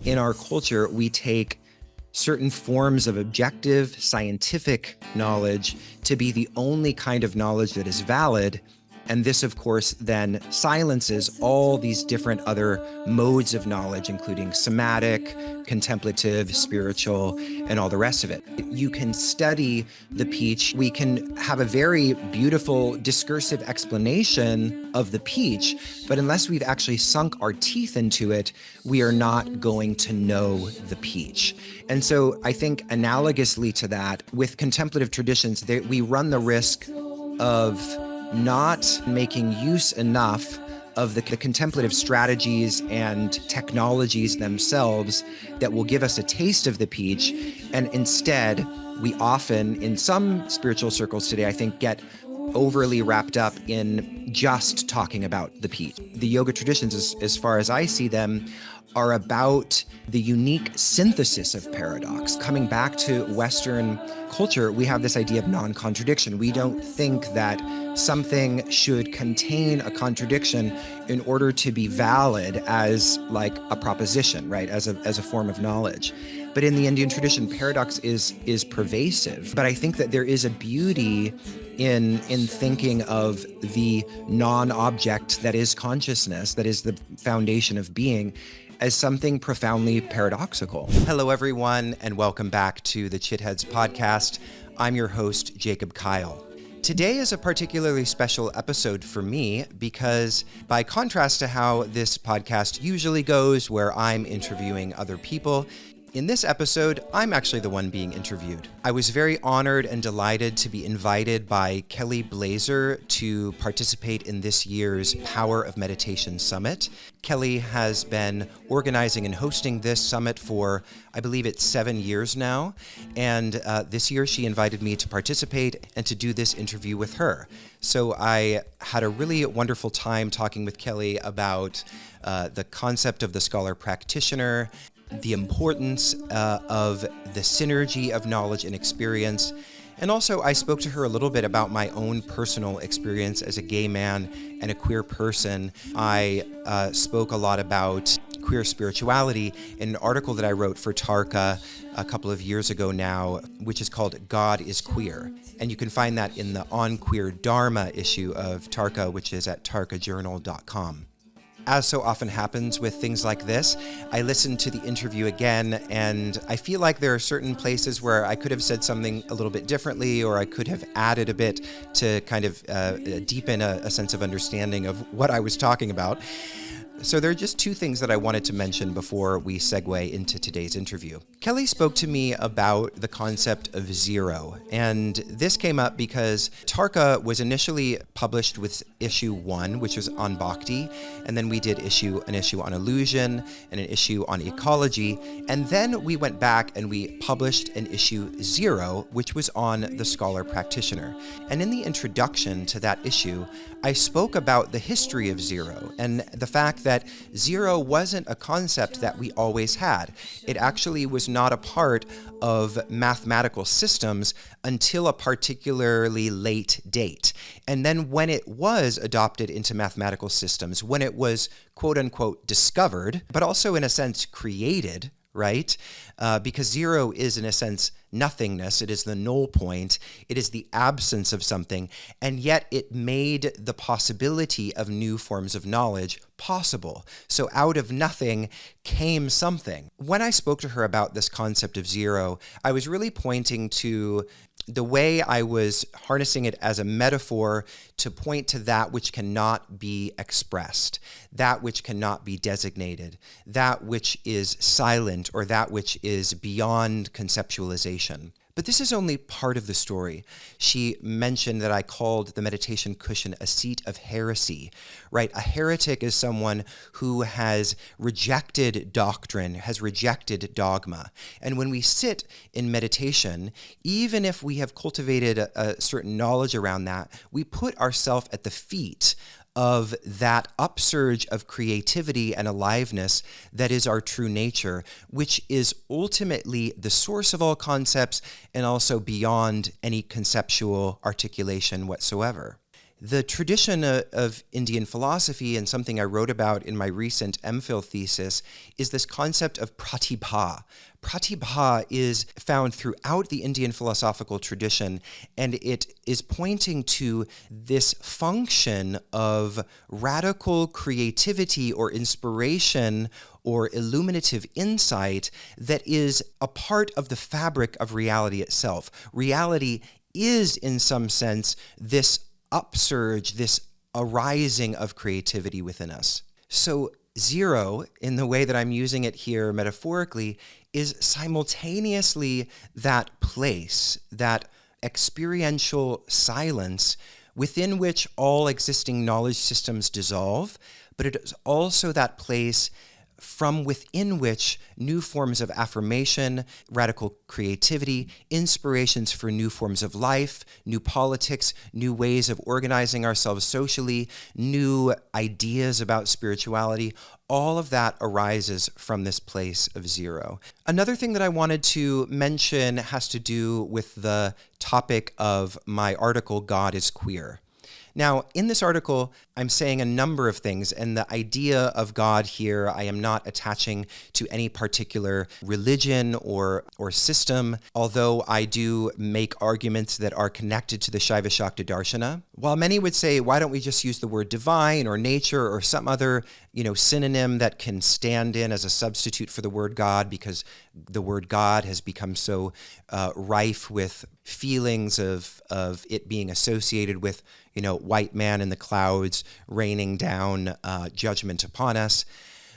in our culture, we take certain forms of objective scientific knowledge to be the only kind of knowledge that is valid. And this, of course, then silences all these different other modes of knowledge, including somatic, contemplative, spiritual, and all the rest of it. You can study the peach. We can have a very beautiful discursive explanation of the peach, but unless we've actually sunk our teeth into it, we are not going to know the peach. And so I think analogously to that, with contemplative traditions, we run the risk of not making use enough of the contemplative strategies and technologies themselves that will give us a taste of the peach. And instead, we often, in some spiritual circles today, I think, get overly wrapped up in just talking about the peach. The yoga traditions, as far as I see them, are about the unique synthesis of paradox. Coming back to Western culture, we have this idea of non-contradiction. We don't think that something should contain a contradiction in order to be valid as like a proposition, right? As a form of knowledge. But in the Indian tradition, paradox is pervasive. But I think that there is a beauty in thinking of the non-object that is consciousness, that is the foundation of being, as something profoundly paradoxical. Hello, everyone, and welcome back to the Chitheads podcast. I'm your host, Jacob Kyle. Today is a particularly special episode for me because, by contrast to how this podcast usually goes, where I'm interviewing other people, in this episode, I'm actually the one being interviewed. I was very honored and delighted to be invited by Kelly Blazer to participate in this year's Power of Meditation Summit. Kelly has been organizing and hosting this summit for, I believe it's 7 years now. And this year she invited me to participate and to do this interview with her. So I had a really wonderful time talking with Kelly about the concept of the scholar practitioner, the importance of the synergy of knowledge and experience. And also, I spoke to her a little bit about my own personal experience as a gay man and a queer person. I spoke a lot about queer spirituality in an article that I wrote for Tarka a couple of years ago now, which is called God is Queer. And you can find that in the On Queer Dharma issue of Tarka, which is at tarkajournal.com. As so often happens with things like this, I listened to the interview again, and I feel like there are certain places where I could have said something a little bit differently, or I could have added a bit to kind of deepen a sense of understanding of what I was talking about. So there are just two things that I wanted to mention before we segue into today's interview. Kelly spoke to me about the concept of zero, and this came up because Tarka was initially published with issue 1, which was on Bhakti, and then we did an issue on illusion and an issue on ecology, and then we went back and we published an issue 0, which was on the scholar practitioner. And in the introduction to that issue, I spoke about the history of zero and the fact that zero wasn't a concept that we always had. It actually was not a part of mathematical systems until a particularly late date. And then when it was adopted into mathematical systems, when it was quote unquote discovered, but also in a sense created, right? Because zero is, in a sense, nothingness. It is the null point. It is the absence of something. And yet it made the possibility of new forms of knowledge possible. So out of nothing came something. When I spoke to her about this concept of zero, I was really pointing to the way I was harnessing it as a metaphor to point to that which cannot be expressed, that which cannot be designated, that which is silent, or that which is beyond conceptualization. But this is only part of the story. She mentioned that I called the meditation cushion a seat of heresy, right? A heretic is someone who has rejected doctrine, has rejected dogma. And when we sit in meditation, even if we have cultivated a certain knowledge around that, we put ourselves at the feet of that upsurge of creativity and aliveness that is our true nature, which is ultimately the source of all concepts and also beyond any conceptual articulation whatsoever. The tradition of Indian philosophy, and something I wrote about in my recent MPhil thesis, is this concept of pratibha. Pratibha is found throughout the Indian philosophical tradition, and it is pointing to this function of radical creativity or inspiration or illuminative insight that is a part of the fabric of reality itself. Reality is, in some sense, this upsurge, this arising of creativity within us. So zero, in the way that I'm using it here metaphorically, is simultaneously that place, that experiential silence within which all existing knowledge systems dissolve, but it is also that place from within which new forms of affirmation, radical creativity, inspirations for new forms of life, new politics, new ways of organizing ourselves socially, new ideas about spirituality, all of that arises from this place of zero. Another thing that I wanted to mention has to do with the topic of my article, God is Queer. Now, in this article, I'm saying a number of things, and the idea of God here, I am not attaching to any particular religion or system, although I do make arguments that are connected to the Shaiva Shakta Darshana. While many would say, why don't we just use the word divine or nature or some other, synonym that can stand in as a substitute for the word God, because the word God has become so rife with feelings of it being associated with, white man in the clouds raining down judgment upon us.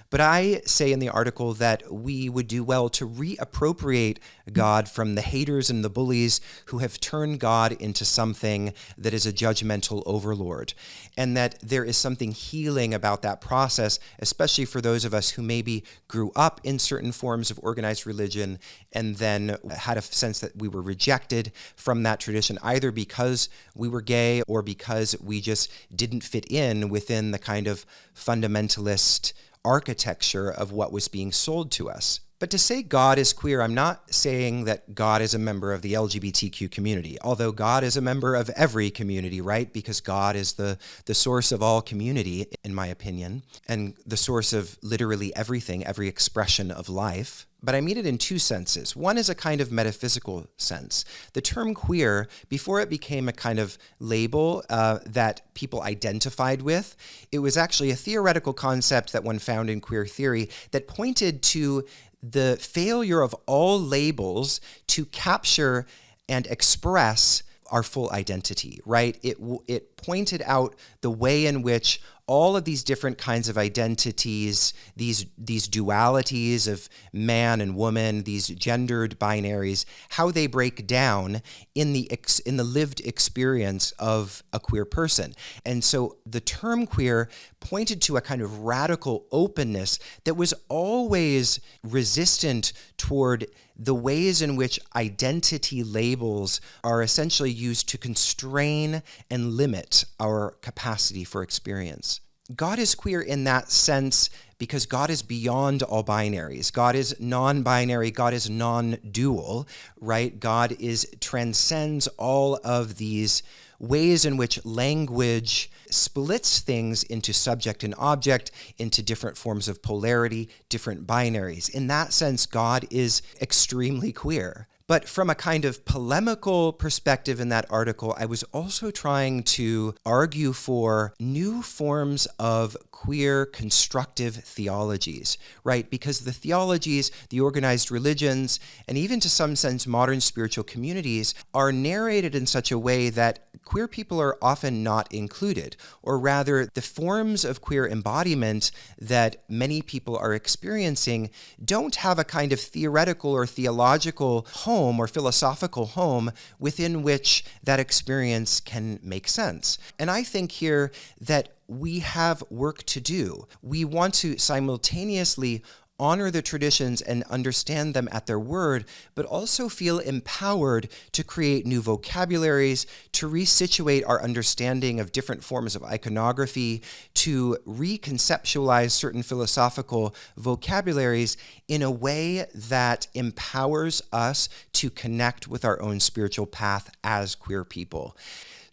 But I say in the article that we would do well to reappropriate God from the haters and the bullies who have turned God into something that is a judgmental overlord, and that there is something healing about that process, especially for those of us who maybe grew up in certain forms of organized religion and then had a sense that we were rejected from that tradition, either because we were gay or because we just didn't fit in within the kind of fundamentalist architecture of what was being sold to us. But to say God is queer, I'm not saying that God is a member of the LGBTQ community, although God is a member of every community, right? Because God is the source of all community, in my opinion, and the source of literally everything, every expression of life. But I mean it in two senses. One is a kind of metaphysical sense. The term queer, before it became a kind of label that people identified with, it was actually a theoretical concept that one found in queer theory that pointed to the failure of all labels to capture and express our full identity, right? It pointed out the way in which all of these different kinds of identities, these dualities of man and woman, these gendered binaries, how they break down in the lived experience of a queer person. And so the term queer pointed to a kind of radical openness that was always resistant toward the ways in which identity labels are essentially used to constrain and limit our capacity for experience. God is queer in that sense because God is beyond all binaries. God is non-binary. God is non-dual, right? God transcends all of these ways in which language splits things into subject and object, into different forms of polarity, different binaries. In that sense, God is extremely queer. But from a kind of polemical perspective in that article, I was also trying to argue for new forms of queer constructive theologies, right? Because the theologies, the organized religions, and even to some sense modern spiritual communities are narrated in such a way that queer people are often not included, or rather the forms of queer embodiment that many people are experiencing don't have a kind of theoretical or theological home or philosophical home within which that experience can make sense. And I think here that we have work to do. We want to simultaneously honor the traditions and understand them at their word, but also feel empowered to create new vocabularies, to resituate our understanding of different forms of iconography, to reconceptualize certain philosophical vocabularies in a way that empowers us to connect with our own spiritual path as queer people.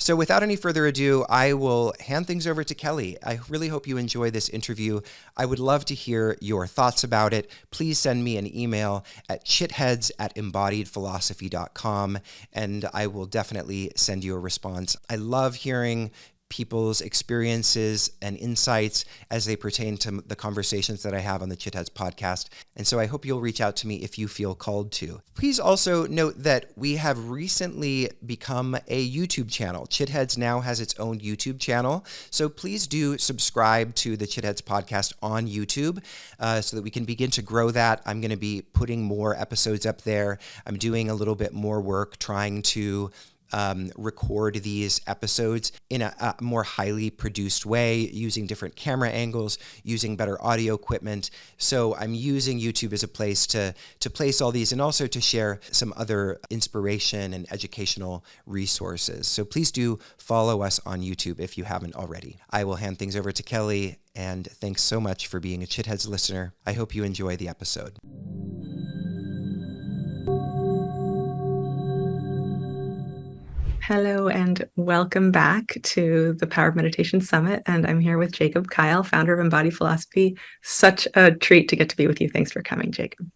So, without any further ado, I will hand things over to Kelly. I really hope you enjoy this interview. I would love to hear your thoughts about it. Please send me an email at chitheads@embodiedphilosophy.com, and I will definitely send you a response. I love hearing people's experiences and insights as they pertain to the conversations that I have on the Chitheads podcast. And so I hope you'll reach out to me if you feel called to. Please also note that we have recently become a YouTube channel. Chitheads now has its own YouTube channel. So please do subscribe to the Chitheads podcast on YouTube so that we can begin to grow that. I'm going to be putting more episodes up there. I'm doing a little bit more work trying to record these episodes in a more highly produced way, using different camera angles, using better audio equipment. So I'm using YouTube as a place to place all these and also to share some other inspiration and educational resources. So please do follow us on YouTube if you haven't already. I will hand things over to Kelly, and thanks so much for being a Chitheads listener. I hope you enjoy the episode. Hello and welcome back to the Power of Meditation Summit. And I'm here with Jacob Kyle, founder of Embodied Philosophy. Such a treat to get to be with you. Thanks for coming, Jacob.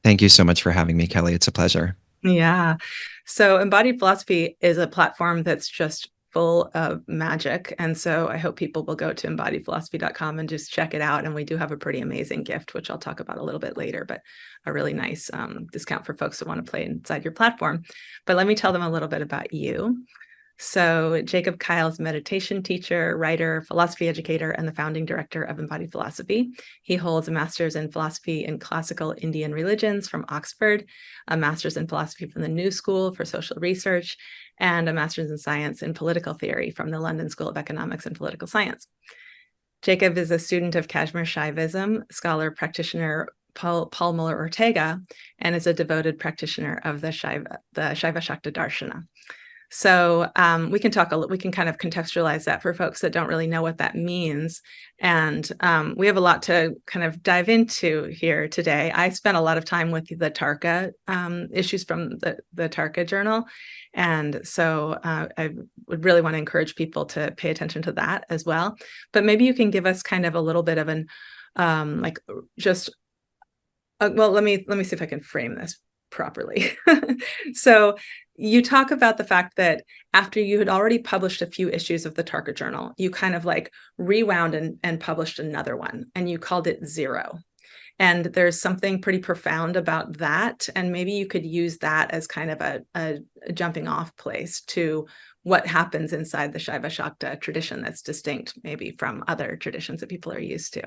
Thank you so much for having me, Kelly. It's a pleasure. Yeah. So Embodied Philosophy is a platform that's just full of magic. And so I hope people will go to embodiedphilosophy.com and just check it out. And we do have a pretty amazing gift, which I'll talk about a little bit later, but a really nice discount for folks that want to play inside your platform. But let me tell them a little bit about you. So Jacob Kyle is a meditation teacher, writer, philosophy educator, and the founding director of Embodied Philosophy. He holds a master's in philosophy in classical Indian religions from Oxford, a master's in philosophy from the New School for Social Research, and a master's in science in political theory from the London School of Economics and Political Science. Jacob is a student of Kashmir Shaivism, scholar practitioner Paul Muller Ortega, and is a devoted practitioner of the Shaiva Shakta Darshana. So we can kind of contextualize that for folks that don't really know what that means. And we have a lot to kind of dive into here today. I spent a lot of time with the Tarka issues from the Tarka journal. And so I would really want to encourage people to pay attention to that as well. But maybe you can give us kind of a little bit of an well, let me see if I can frame this properly. So you talk about the fact that after you had already published a few issues of the Tarka journal, you kind of like rewound and published another one, and you called it Zero. And there's something pretty profound about that. And maybe you could use that as kind of a jumping off place to what happens inside the Shaiva Shakta tradition that's distinct maybe from other traditions that people are used to.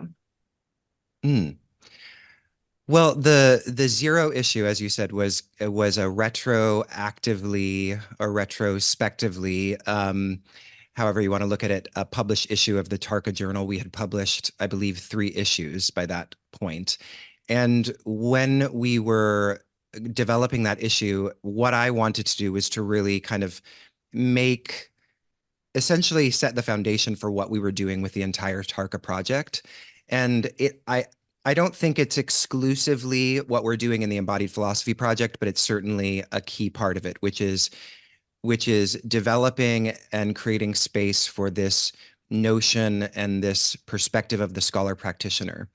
Well, the Zero issue, as you said, was a retroactively or retrospectively, however you want to look at it, a published issue of the Tarka Journal. We had published, I believe, 3 issues by that point. And when we were developing that issue, what I wanted to do was to really kind of essentially set the foundation for what we were doing with the entire Tarka project. And I don't think it's exclusively what we're doing in the Embodied Philosophy Project, but it's certainly a key part of it, which is developing and creating space for this notion and this perspective of the scholar practitioner.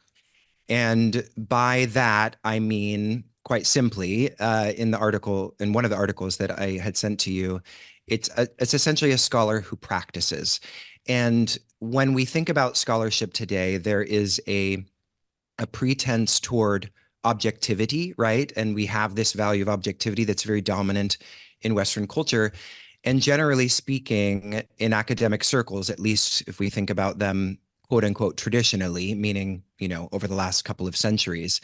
And by that, I mean, quite simply, in one of the articles that I had sent to you, it's essentially a scholar who practices. And when we think about scholarship today, there is a pretense toward objectivity, right? And we have this value of objectivity that's very dominant in Western culture. And generally speaking, in academic circles, at least if we think about them, quote unquote, traditionally, meaning, over the last couple of centuries,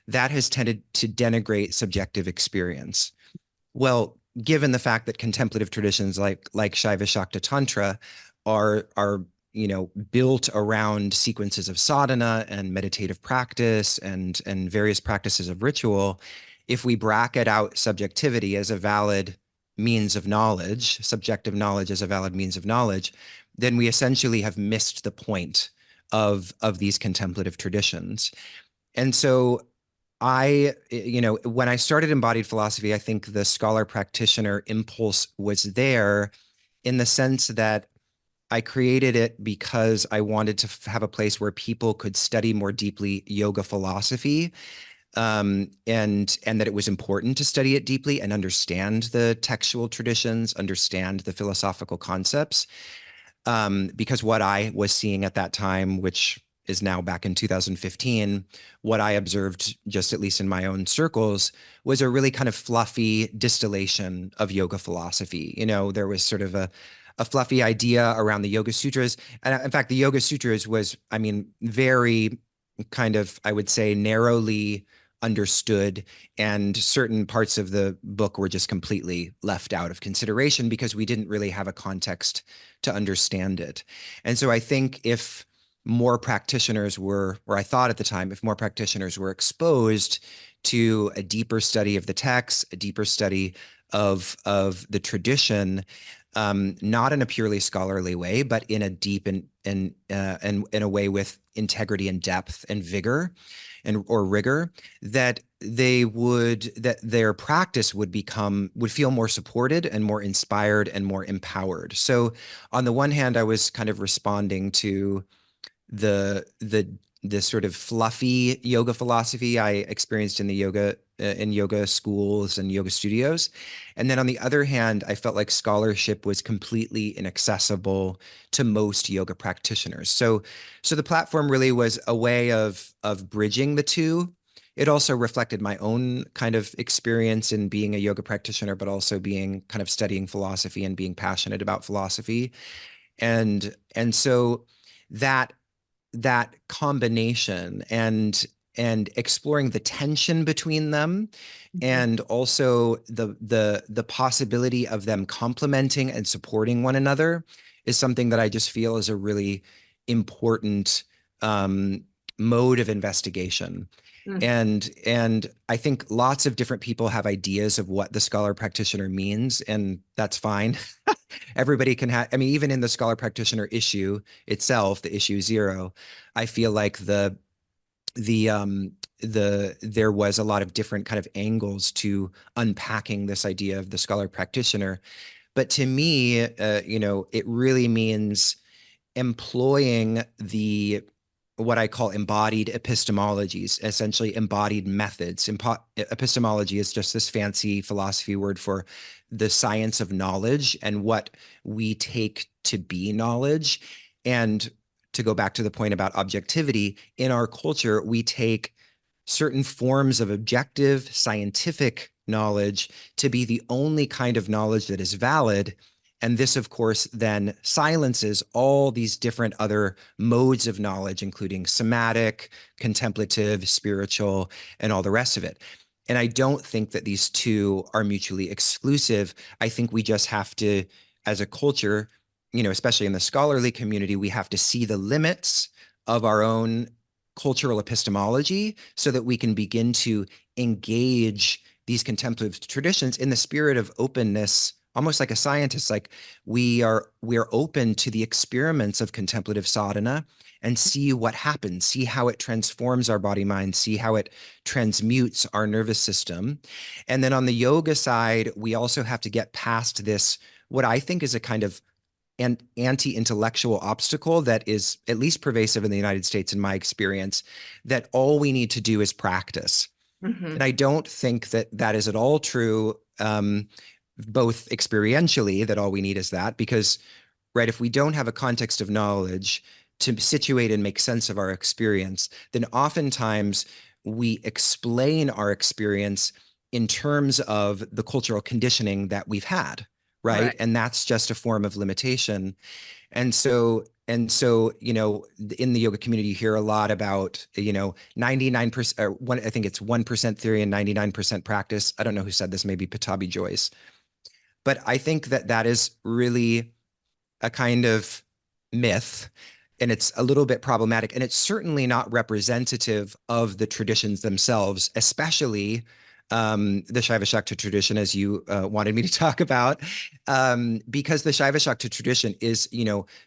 that has tended to denigrate subjective experience. Well, given the fact that contemplative traditions like Shaiva Shakta Tantra are built around sequences of sadhana and meditative practice and various practices of ritual, if we bracket out subjectivity as a valid means of knowledge, subjective knowledge as a valid means of knowledge, then we essentially have missed the point of these contemplative traditions. And so when I started Embodied Philosophy, I think the scholar practitioner impulse was there. in the sense that I created it because I wanted to have a place where people could study more deeply yoga philosophy, and that it was important to study it deeply and understand the textual traditions, understand the philosophical concepts, because what I was seeing at that time, which is now back in 2015, what I observed, just at least in my own circles, was a really kind of fluffy distillation of yoga philosophy. There was sort of a fluffy idea around the Yoga Sutras. And in fact, the Yoga Sutras was, I mean, very kind of, I would say, narrowly understood, and certain parts of the book were just completely left out of consideration because we didn't really have a context to understand it. And so I think if more practitioners were, or I thought at the time, if more practitioners were exposed to a deeper study of the text, a deeper study of the tradition, not in a purely scholarly way, but in a deep and in a way with integrity and depth and vigor or rigor, that their practice would feel more supported and more inspired and more empowered. So on the one hand, I was kind of responding to the sort of fluffy yoga philosophy I experienced in yoga schools and yoga studios. And then on the other hand, I felt like scholarship was completely inaccessible to most yoga practitioners. So the platform really was a way of bridging the two. It also reflected my own kind of experience in being a yoga practitioner, but also being kind of studying philosophy and being passionate about philosophy. And so that that combination and exploring the tension between them, and also the possibility of them complementing and supporting one another, is something that I just feel is a really important mode of investigation. Mhm. And I think lots of different people have ideas of what the scholar practitioner means, and that's fine. Everybody can have, I mean, even in the scholar practitioner issue itself, the issue 0, I feel like there was a lot of different kind of angles to unpacking this idea of the scholar practitioner. But to me, it really means employing what I call embodied epistemologies, essentially embodied methods. Epistemology is just this fancy philosophy word for the science of knowledge and what we take to be knowledge. And to go back to the point about objectivity, in our culture, we take certain forms of objective scientific knowledge to be the only kind of knowledge that is valid. And this, of course, then silences all these different other modes of knowledge, including somatic, contemplative, spiritual, and all the rest of it. And I don't think that these two are mutually exclusive. I think we just have to, as a culture, especially in the scholarly community, we have to see the limits of our own cultural epistemology so that we can begin to engage these contemplative traditions in the spirit of openness, almost like a scientist. Like we are open to the experiments of contemplative sadhana and see what happens, see how it transforms our body mind, see how it transmutes our nervous system. And then on the yoga side, we also have to get past this, what I think is a kind of an anti-intellectual obstacle that is at least pervasive in the United States, in my experience, that all we need to do is practice. Mhm. And I don't think that that is at all true, both experientially, that all we need is that, because, right, if we don't have a context of knowledge to situate and make sense of our experience, then oftentimes we explain our experience in terms of the cultural conditioning that we've had, right? Right. And that's just a form of limitation. And so, in the yoga community, you hear a lot about, 99%, or I think it's 1% theory and 99% practice. I don't know who said this, maybe Patabi Joyce. But I think that that is really a kind of myth, and it's a little bit problematic, and it's certainly not representative of the traditions themselves, especially the Shaiva Shakta tradition, as you wanted me to talk about, because the Shaiva Shakta tradition is,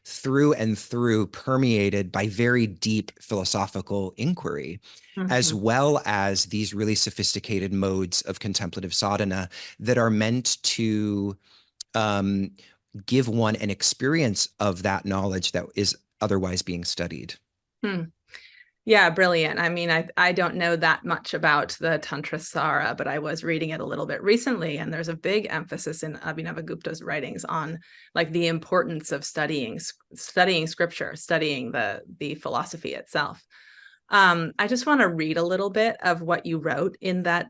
through and through permeated by very deep philosophical inquiry, as Mhm. well as these really sophisticated modes of contemplative sadhana that are meant to um, give one an experience of that knowledge that is otherwise being studied. Yeah, brilliant. I mean, I don't know that much about the Tantrasara, but I was reading it a little bit recently, and there's a big emphasis in Abhinavagupta's writings on like the importance of studying scripture, studying the philosophy itself. I just want to read a little bit of what you wrote in that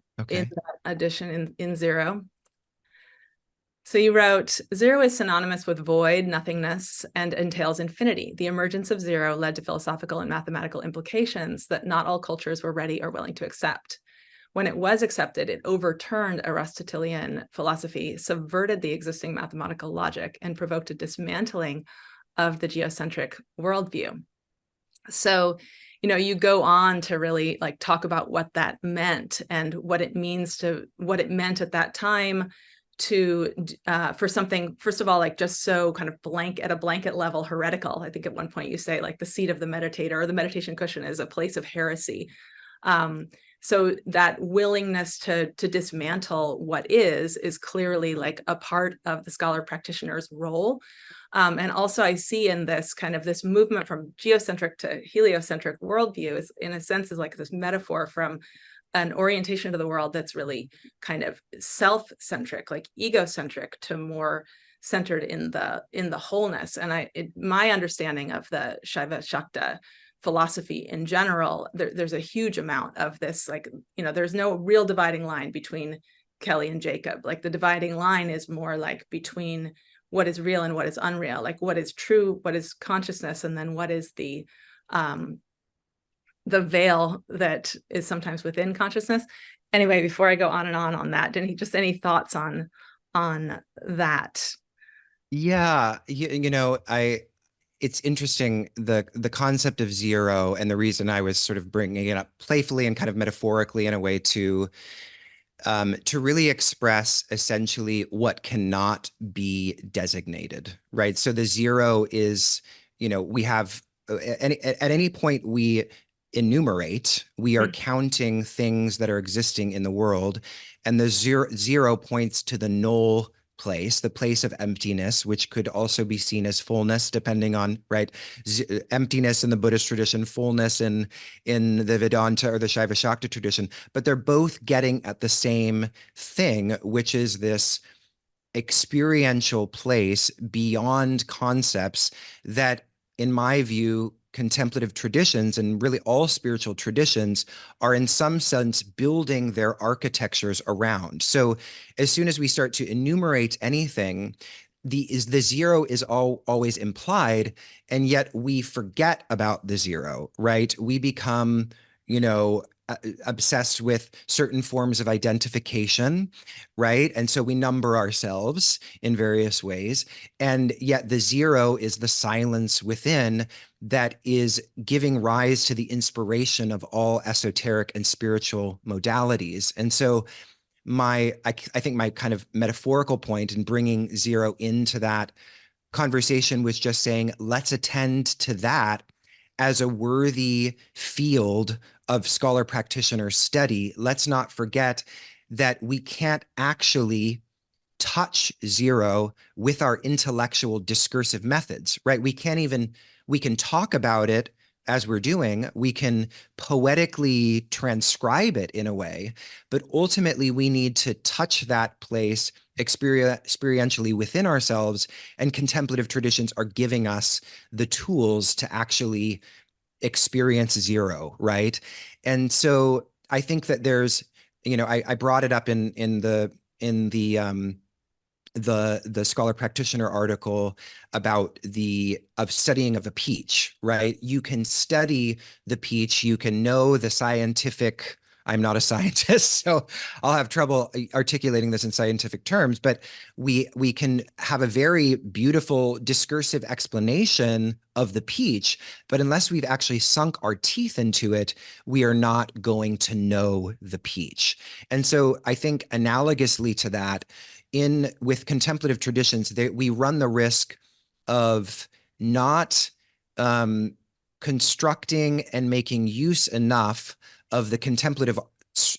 edition in Zero. So you wrote, zero is synonymous with void, nothingness, and entails infinity. The emergence of zero led to philosophical and mathematical implications that not all cultures were ready or willing to accept. When it was accepted, it overturned Aristotelian philosophy, subverted the existing mathematical logic, and provoked a dismantling of the geocentric worldview. So, you know, you go on to really like talk about what that meant and what it means to what it meant at that time to for something, first of all, like just so kind of at a blanket level heretical. I think at one point you say like the seat of the meditator or the meditation cushion is a place of heresy. So that willingness to dismantle what is clearly like a part of the scholar practitioner's role. And also I see in this kind of this movement from geocentric to heliocentric worldview is in a sense is like this metaphor from an orientation to the world that's really kind of self-centric, like egocentric, to more centered in the wholeness. And my understanding of the Shaiva Shakta philosophy in general, there's a huge amount of this, like, you know, there's no real dividing line between Kelly and Jacob. Like the dividing line is more like between what is real and what is unreal, like what is true, what is consciousness, and then what is the veil that is sometimes within consciousness. Anyway, before I go on and on that, just any thoughts on that? Yeah, you know, it's interesting, the concept of zero, and the reason I was sort of bringing it up playfully and kind of metaphorically in a way to really express essentially what cannot be designated, right? So the zero is, you know, we have at any point we enumerate, we are counting things that are existing in the world, and the zero points to the null place, the place of emptiness, which could also be seen as fullness, depending on, right, emptiness in the Buddhist tradition, fullness in the Vedanta or the Shaiva Shakta tradition, but they're both getting at the same thing, which is this experiential place beyond concepts that, in my view, contemplative traditions and really all spiritual traditions are in some sense building their architectures around. So as soon as we start to enumerate anything, the zero is always implied, and yet we forget about the zero, right? We become, you know, obsessed with certain forms of identification, right? And so we number ourselves in various ways. And yet the zero is the silence within that is giving rise to the inspiration of all esoteric and spiritual modalities. And so I think my kind of metaphorical point in bringing zero into that conversation was just saying, let's attend to that as a worthy field of scholar practitioner study. Let's not forget that we can't actually touch zero with our intellectual discursive methods, right? We can talk about it as we're doing, we can poetically transcribe it in a way, but ultimately we need to touch that place experientially within ourselves, and contemplative traditions are giving us the tools to actually experience zero, right? And so I think that there's, you know, I brought it up in the scholar practitioner article about studying of a peach, right? You can study the peach, you can know the scientific, I'm not a scientist, so I'll have trouble articulating this in scientific terms, but we can have a very beautiful discursive explanation of the peach, but unless we've actually sunk our teeth into it, we are not going to know the peach. And so I think analogously to that, with contemplative traditions, we run the risk of not constructing and making use enough of the contemplative,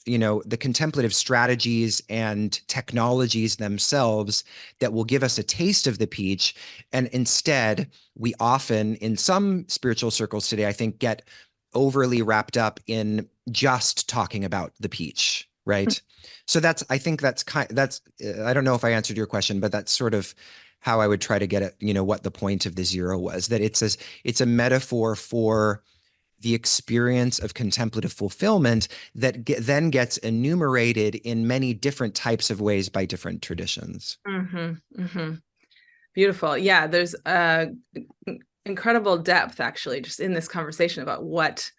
the contemplative strategies and technologies themselves that will give us a taste of the peach. And instead, we often, in some spiritual circles today, I think, get overly wrapped up in just talking about the peach, right? So I think that's I don't know if I answered your question, but that's sort of how I would try to get at, what the point of the zero was, that it's a metaphor for the experience of contemplative fulfillment that then gets enumerated in many different types of ways by different traditions. Mm-hmm, mm-hmm. Beautiful. Yeah, there's incredible depth actually just in this conversation about what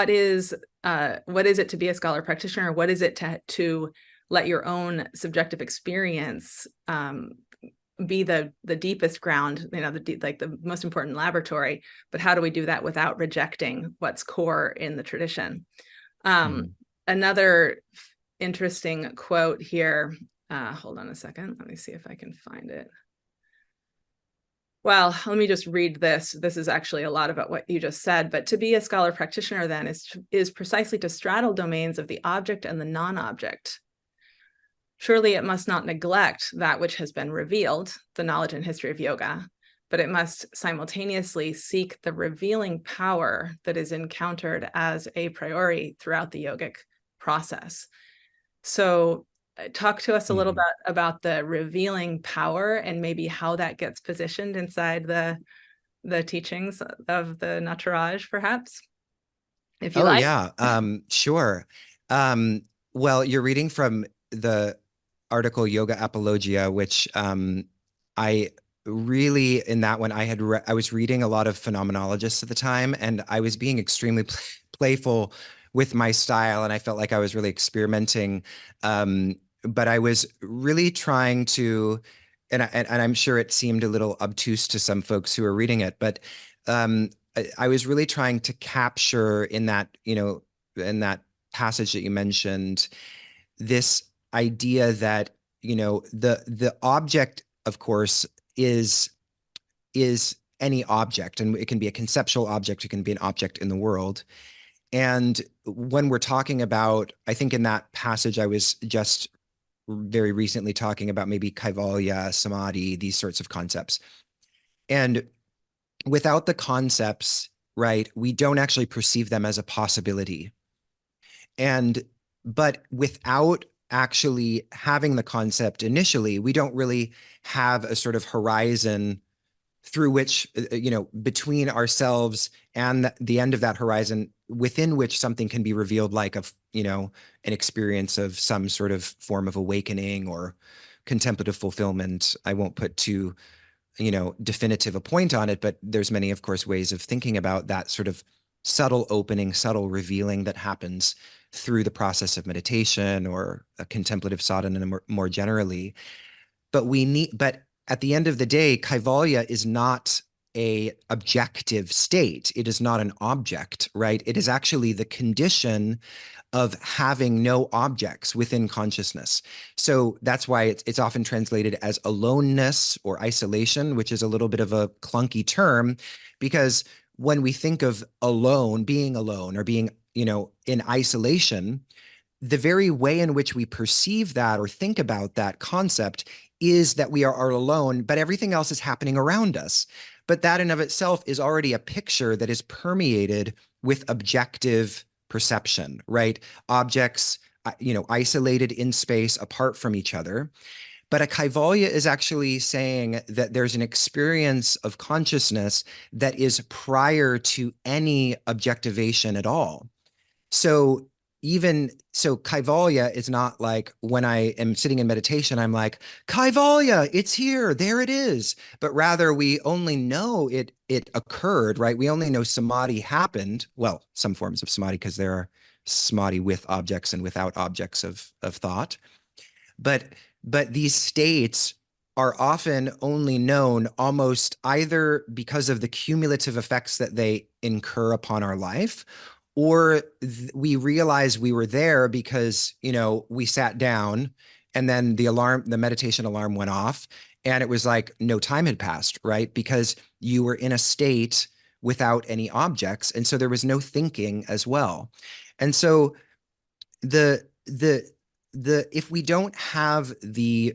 is it to be a scholar practitioner? What is it to let your own subjective experience be the deepest ground, the most important laboratory, but how do we do that without rejecting what's core in the tradition? Another interesting quote here. Hold on a second. Let me see if I can find it. Well, let me just read this. This is actually a lot about what you just said, but to be a scholar practitioner then is precisely to straddle domains of the object and the non-object. Surely it must not neglect that which has been revealed, the knowledge and history of yoga, but it must simultaneously seek the revealing power that is encountered as a priori throughout the yogic process. So talk to us a little bit about the revealing power and maybe how that gets positioned inside the teachings of the Nataraj, perhaps, if you like. Yeah, sure. Well, you're reading from the article Yoga Apologia, which I really, in that one, I was reading a lot of phenomenologists at the time, and I was being extremely playful with my style, and I felt like I was really experimenting. But I was really trying to, and I'm sure it seemed a little obtuse to some folks who were reading it, but I was really trying to capture in that passage that you mentioned, this idea that the object, of course, is any object, and it can be a conceptual object, it can be an object in the world. And when we're talking about, I think in that passage I was just very recently talking about maybe kaivalya, samadhi, these sorts of concepts. And without the concepts, right, we don't actually perceive them as a possibility. But without actually having the concept initially, we don't really have a sort of horizon through which, between ourselves and the end of that horizon, within which something can be revealed, like an experience of some sort of form of awakening or contemplative fulfillment. I won't put too, definitive a point on it, but there's many, of course, ways of thinking about that sort of subtle opening, subtle revealing that happens through the process of meditation or a contemplative sadhana more generally. But at the end of the day, kaivalya is not a objective state. It is not an object, right? It is actually the condition of having no objects within consciousness. So that's why it's often translated as aloneness or isolation, which is a little bit of a clunky term, because when we think of being alone or being, in isolation, the very way in which we perceive that or think about that concept is that we are alone, but everything else is happening around us. But that in of itself is already a picture that is permeated with objective perception, right? Objects, isolated in space apart from each other. But a kaivalya is actually saying that there's an experience of consciousness that is prior to any objectivation at all. So kaivalya is not like when I am sitting in meditation, I'm like, kaivalya, it's here, there it is. But rather we only know it occurred, right? We only know samadhi happened. Well, some forms of samadhi, because there are samadhi with objects and without objects of thought. But these states are often only known almost either because of the cumulative effects that they incur upon our life, or we realize we were there because, we sat down and then the meditation alarm went off and it was like no time had passed, right? Because you were in a state without any objects. And so there was no thinking as well. And so the if we don't have the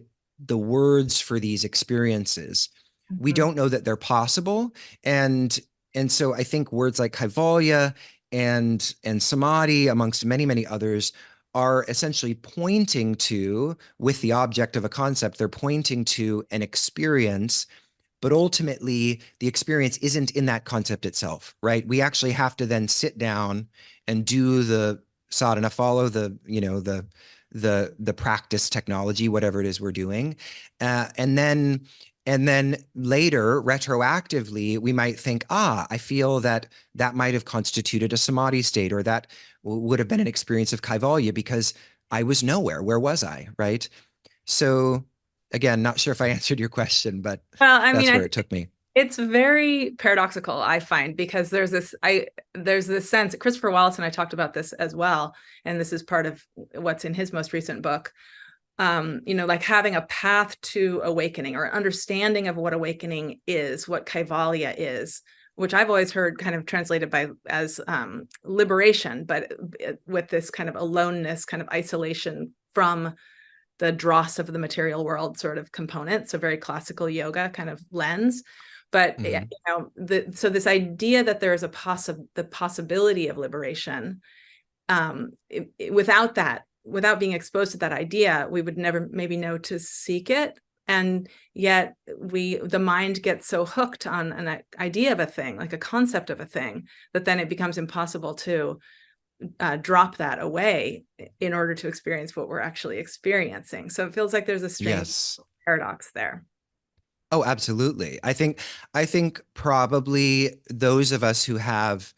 words for these experiences, we Mhm. don't know that they're possible. And and so I think words like kaivalya and samadhi, amongst many, many others, are essentially pointing to, with the object of a concept, they're pointing to an experience, but ultimately the experience isn't in that concept itself, right? We actually have to then sit down and do the sadhana, follow the, the practice technology, whatever it is we're doing. And then later, retroactively, we might think, I feel that that might have constituted a samadhi state, or that would have been an experience of kaivalya because I was nowhere. Where was I? Right. So again, not sure if I answered your question, but Well, I mean, that's where it took me. it's very paradoxical, I find, because there's this sense. Christopher Wallace and I talked about this as well, and this is part of what's in his most recent book. Like having a path to awakening, or understanding of what awakening is, what kaivalya is, which I've always heard kind of translated as liberation, but with this kind of aloneness, kind of isolation from the dross of the material world sort of component. So very classical yoga kind of lens. But Mhm. so this idea that there is the possibility of liberation, without that, without being exposed to that idea, we would never maybe know to seek it. And yet the mind gets so hooked on an idea of a thing, like a concept of a thing, that then it becomes impossible to drop that away in order to experience what we're actually experiencing. So it feels like there's a strange Yes. paradox there. Oh, absolutely. I think probably those of us who have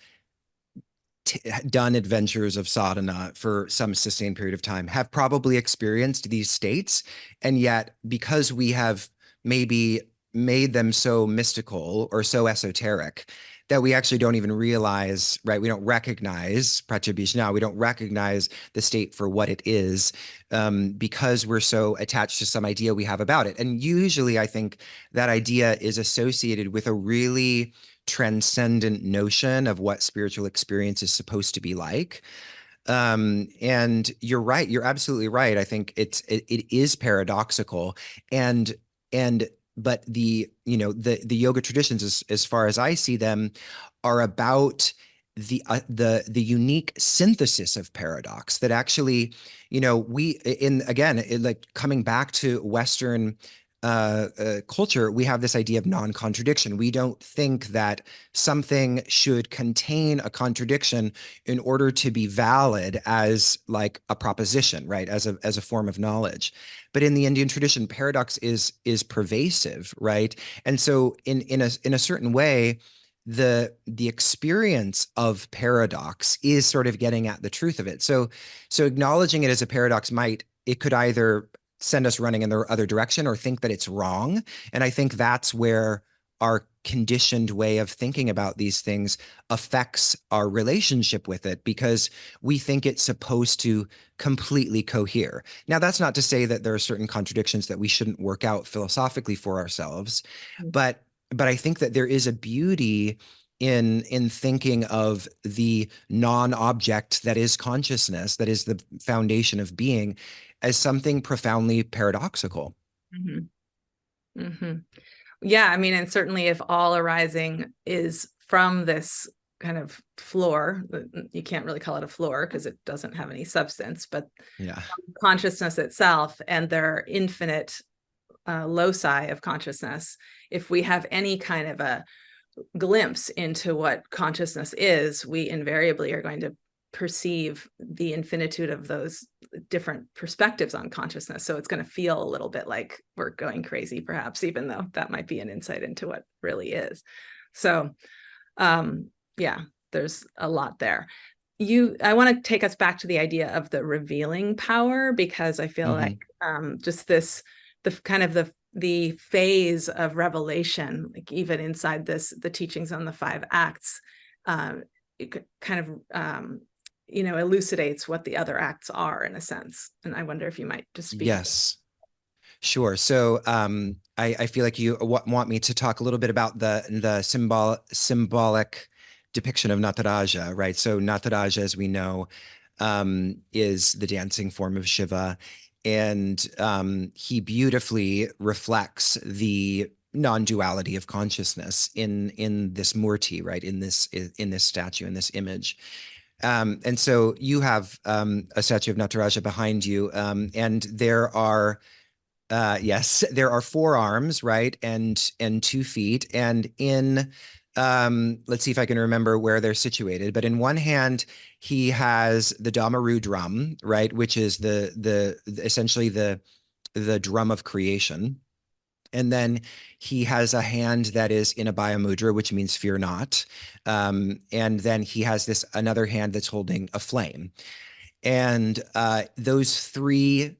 done adventures of sadhana for some sustained period of time have probably experienced these states. And yet, because we have maybe made them so mystical or so esoteric that we actually don't even realize, right? We don't recognize Pratyabhijna, we don't recognize the state for what it is, because we're so attached to some idea we have about it. And usually, I think that idea is associated with a really transcendent notion of what spiritual experience is supposed to be like. And you're right. You're absolutely right. I think it is paradoxical, and and but the yoga traditions, as far as I see them, are about the unique synthesis of paradox that actually, we in again like coming back to Western culture, we have this idea of non-contradiction. We don't think that something should contain a contradiction in order to be valid as like a proposition, right? As a form of knowledge. But in the Indian tradition, paradox is pervasive, right? And so in a certain way, the experience of paradox is sort of getting at the truth of it. So acknowledging it as a paradox it could either send us running in the other direction or think that it's wrong. And I think that's where our conditioned way of thinking about these things affects our relationship with it, because we think it's supposed to completely cohere. Now, that's not to say that there are certain contradictions that we shouldn't work out philosophically for ourselves, but I think that there is a beauty in thinking of the non-object that is consciousness, that is the foundation of being, as something profoundly paradoxical. Mhm. Mhm. Yeah, I mean, and certainly if all arising is from this kind of floor, you can't really call it a floor because it doesn't have any substance, but Yeah. consciousness itself and their infinite loci of consciousness, if we have any kind of a glimpse into what consciousness is, we invariably are going to perceive the infinitude of those different perspectives on consciousness. So it's going to feel a little bit like we're going crazy, perhaps, even though that might be an insight into what really is. So, yeah, there's a lot there. I want to take us back to the idea of the revealing power, because I feel like Mm-hmm. just the kind of the phase of revelation, like even inside the teachings on the five acts, it kind of elucidates what the other acts are in a sense. And I wonder if you might just speak to Yes. Sure. So I feel like you want me to talk a little bit about the symbolic depiction of Nataraja, right? So Nataraja, as we know, is the dancing form of Shiva. And he beautifully reflects the non-duality of consciousness in this murti, right? In this statue, in this image. And so you have a statue of Nataraja behind you, and there are yes, there are 4 arms, right, and 2 feet, and in let's see if I can remember where they're situated. But in one hand, he has the Damaru drum, right, which is the essentially the drum of creation. And then he has a hand that is in Abhaya Mudra, which means fear not. And then he has this another hand that's holding a flame. And those three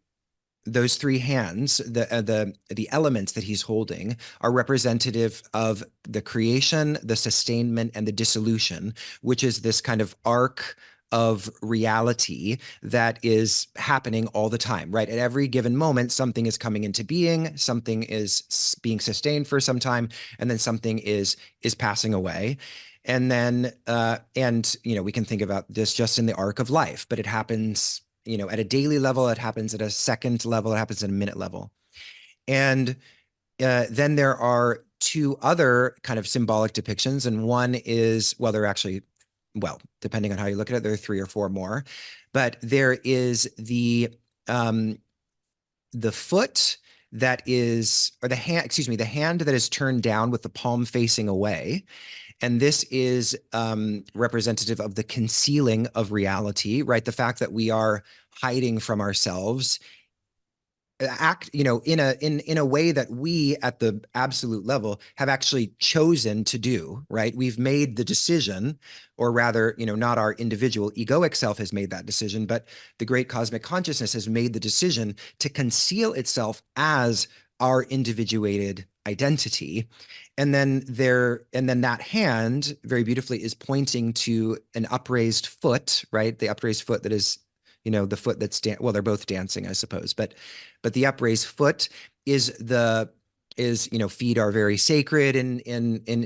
hands, the elements that he's holding, are representative of the creation, the sustainment, and the dissolution, which is this kind of arc of reality that is happening all the time, right? At every given moment, something is coming into being, something is being sustained for some time, and then something is passing away. And then, we can think about this just in the arc of life, but it happens, at a daily level, it happens at a second level, it happens at a minute level. And then there are 2 other kind of symbolic depictions. And one is, well, they're actually, well, depending on how you look at it, there are 3 or 4 more. But there is the foot that is, or the hand, excuse me, the hand that is turned down with the palm facing away. And this is representative of the concealing of reality, right? The fact that we are hiding from ourselves, in a way that we at the absolute level have actually chosen to do, right? We've made the decision, or rather, not our individual egoic self has made that decision, but the great cosmic consciousness has made the decision to conceal itself as our individuated identity. And then that hand very beautifully is pointing to an upraised foot, right? The upraised foot that is, the foot that's well, they're both dancing, I suppose, but the upraised foot is feet are very sacred in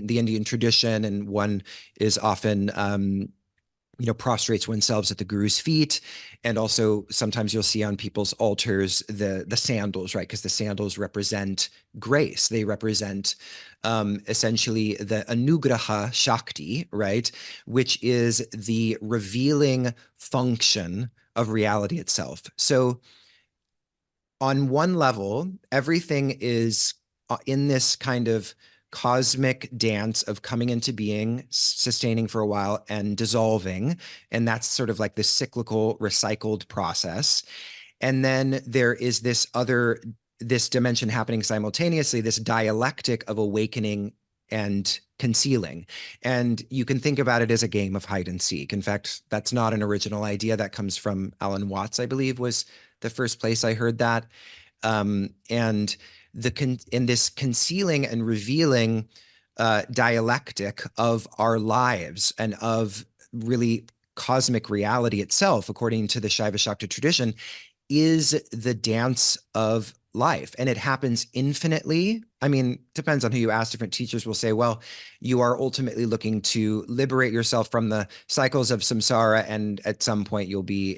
the Indian tradition, and one is often prostrates oneself at the guru's feet. And also sometimes you'll see on people's altars the sandals, right? Because the sandals represent grace. They represent essentially the anugraha shakti, right? Which is the revealing function of reality itself. So on one level, everything is in this kind of cosmic dance of coming into being, sustaining for a while, and dissolving. And that's sort of like this cyclical, recycled process. And then there is this dimension happening simultaneously, this dialectic of awakening and concealing. And you can think about it as a game of hide and seek. In fact, that's not an original idea. That comes from Alan Watts, I believe, was the first place I heard that. And in this concealing and revealing dialectic of our lives and of really cosmic reality itself, according to the Shaiva Shakta tradition, is the dance of life. And it happens infinitely. I mean, depends on who you ask. Different teachers will say, well, you are ultimately looking to liberate yourself from the cycles of samsara, and at some point you'll be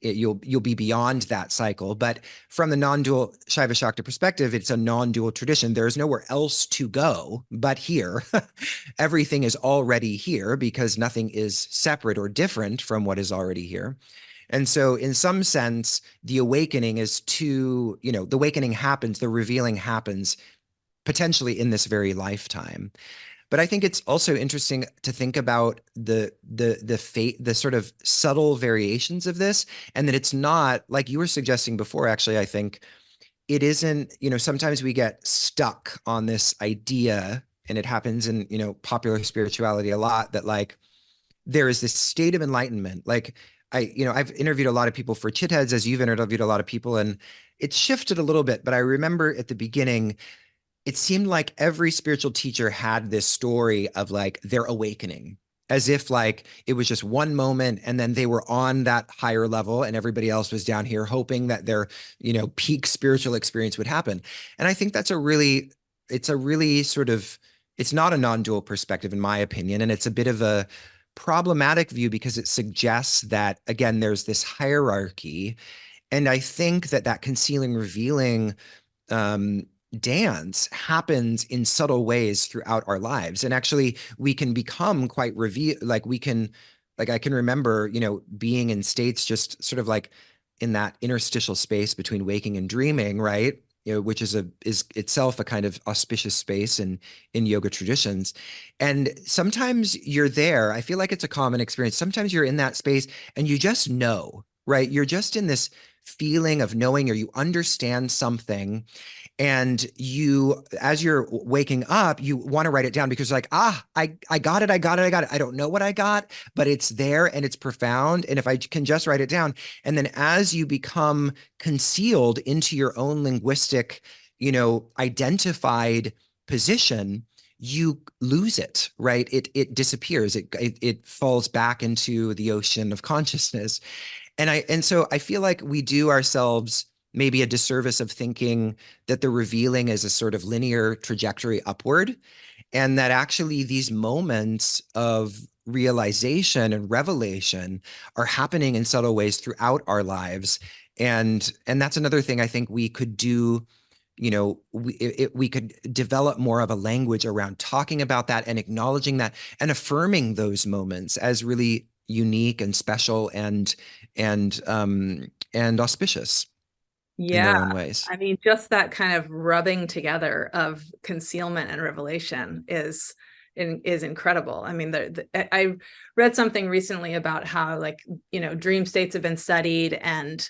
you'll be beyond that cycle. But from the non-dual Shaiva Shakta perspective, it's a non-dual tradition. There's nowhere else to go but here. Everything is already here because nothing is separate or different from what is already here. And so in some sense, the awakening the awakening happens, the revealing happens potentially in this very lifetime. But I think it's also interesting to think about the sort of subtle variations of this, and that it's not like you were suggesting before. Actually, I think it isn't. Sometimes we get stuck on this idea, and it happens in popular spirituality a lot, that like there is this state of enlightenment. Like I've interviewed a lot of people for Chitheads, as you've interviewed a lot of people, and it's shifted a little bit. But I remember at the beginning, it seemed like every spiritual teacher had this story of like their awakening, as if like it was just one moment and then they were on that higher level and everybody else was down here hoping that their, peak spiritual experience would happen. And I think it's a really sort of, it's not a non-dual perspective in my opinion. And it's a bit of a problematic view because it suggests that, again, there's this hierarchy. And I think that that concealing, revealing um, dance happens in subtle ways throughout our lives. And actually, we can become quite like we can, like I can remember, being in states just sort of like in that interstitial space between waking and dreaming, right? Which is itself a kind of auspicious space in yoga traditions. And sometimes you're there. I feel like it's a common experience. Sometimes you're in that space and you just know, right? You're just in this feeling of knowing, or you understand something, and you, as you're waking up, you want to write it down because like, I got it, I don't know what I got, but it's there and it's profound, and if I can just write it down. And then as you become concealed into your own linguistic, identified position, you lose it, right? It disappears. It falls back into the ocean of consciousness. And so I feel like we do ourselves maybe a disservice of thinking that the revealing is a sort of linear trajectory upward, and that actually these moments of realization and revelation are happening in subtle ways throughout our lives. And that's another thing I think we could do. We could develop more of a language around talking about that and acknowledging that and affirming those moments as really unique and special and auspicious in Yeah. their own ways. I mean, just that kind of rubbing together of concealment and revelation is incredible. I mean, I read something recently about how, like, dream states have been studied, and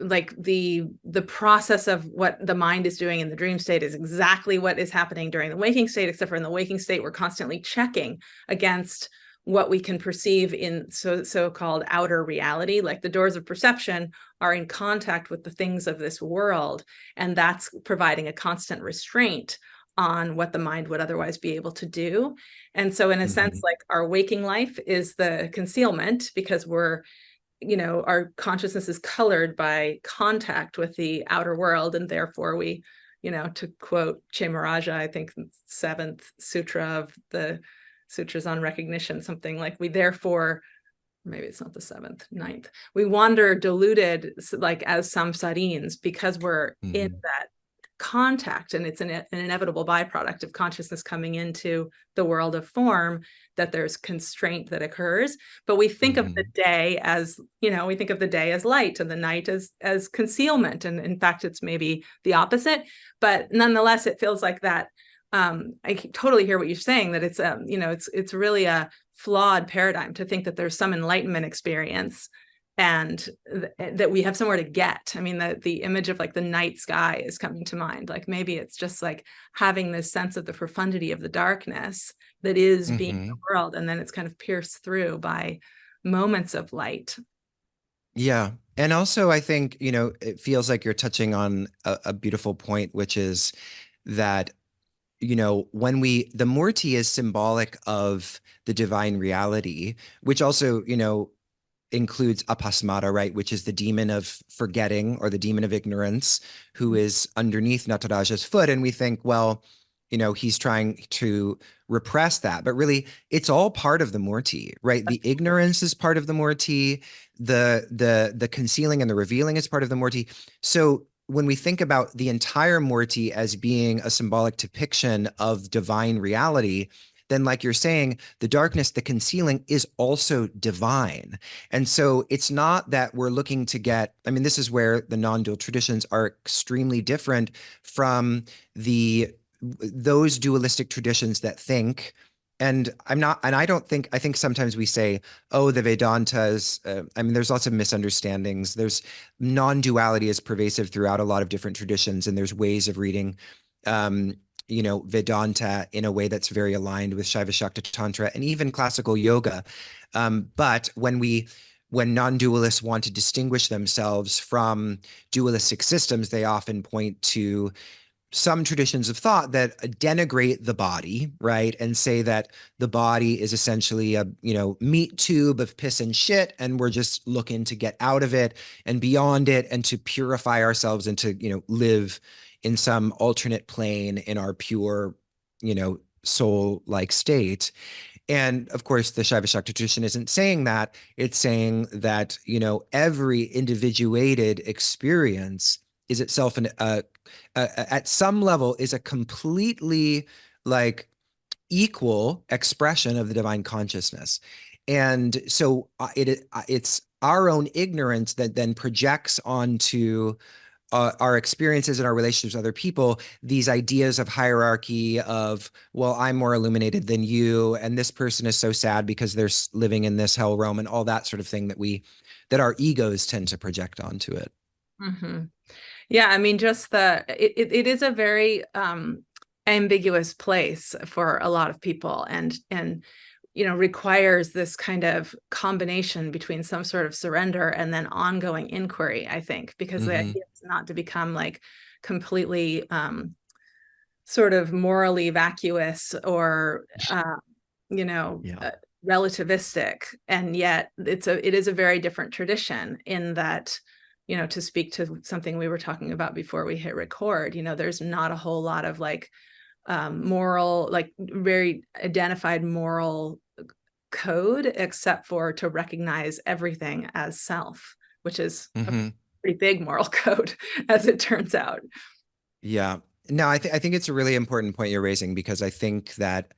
like the process of what the mind is doing in the dream state is exactly what is happening during the waking state, except for in the waking state we're constantly checking against what we can perceive in so-called outer reality. Like, the doors of perception are in contact with the things of this world, and that's providing a constant restraint on what the mind would otherwise be able to do. And so in a sense, like, our waking life is the concealment, because our consciousness is colored by contact with the outer world, and therefore we, to quote Chamaraja, I think 7th sutra of the Sutras on Recognition, something like, we therefore, maybe it's not the 7th, 9th, we wander deluded, like as samsarins, because we're in that contact, and it's an inevitable byproduct of consciousness coming into the world of form, that there's constraint that occurs. But we think of the day as, we think of the day as light and the night as concealment, and in fact it's maybe the opposite. But nonetheless, it feels like that. I totally hear what you're saying, that it's it's really a flawed paradigm to think that there's some enlightenment experience and that we have somewhere to get. I mean, the image of like the night sky is coming to mind. Like, maybe it's just like having this sense of the profundity of the darkness that is being the world, and then it's kind of pierced through by moments of light. Yeah. And also, I think, it feels like you're touching on a beautiful point, which is that, when the Murti is symbolic of the divine reality, which also, includes Apasmara, right, which is the demon of forgetting, or the demon of ignorance, who is underneath Nataraja's foot. And we think, well, he's trying to repress that, but really it's all part of the Murti, right? The ignorance is part of the Murti, the concealing and the revealing is part of the Murti. So when we think about the entire Murti as being a symbolic depiction of divine reality, then, like you're saying, the darkness, the concealing, is also divine. And so it's not that we're looking to get, I mean, this is where the non-dual traditions are extremely different from those dualistic traditions that think, and I think sometimes we say, oh, the Vedantas, I mean, there's lots of misunderstandings. There's non-duality is pervasive throughout a lot of different traditions, and there's ways of reading, Vedanta in a way that's very aligned with Shaiva Shakta Tantra and even classical yoga. But when non-dualists want to distinguish themselves from dualistic systems, they often point to some traditions of thought that denigrate the body, right? And say that the body is essentially a, meat tube of piss and shit, and we're just looking to get out of it and beyond it, and to purify ourselves and to, live in some alternate plane in our pure, soul-like state. And of course, the Shaiva Shakta tradition isn't saying that. It's saying that, every individuated experience is itself at some level is a completely like equal expression of the divine consciousness. And so it's our own ignorance that then projects onto our experiences and our relationships with other people, these ideas of hierarchy of, well, I'm more illuminated than you, and this person is so sad because they're living in this hell realm, and all that sort of thing that our egos tend to project onto it. Mm-hmm. Yeah, I mean, just it is a very ambiguous place for a lot of people, and requires this kind of combination between some sort of surrender and then ongoing inquiry, I think, because the idea is not to become like completely sort of morally vacuous or relativistic, and yet it is a very different tradition in that, to speak to something we were talking about before we hit record, there's not a whole lot of like moral, like very identified moral code, except for to recognize everything as self, which is a pretty big moral code, as it turns out. Yeah. No, I think it's a really important point you're raising, because I think that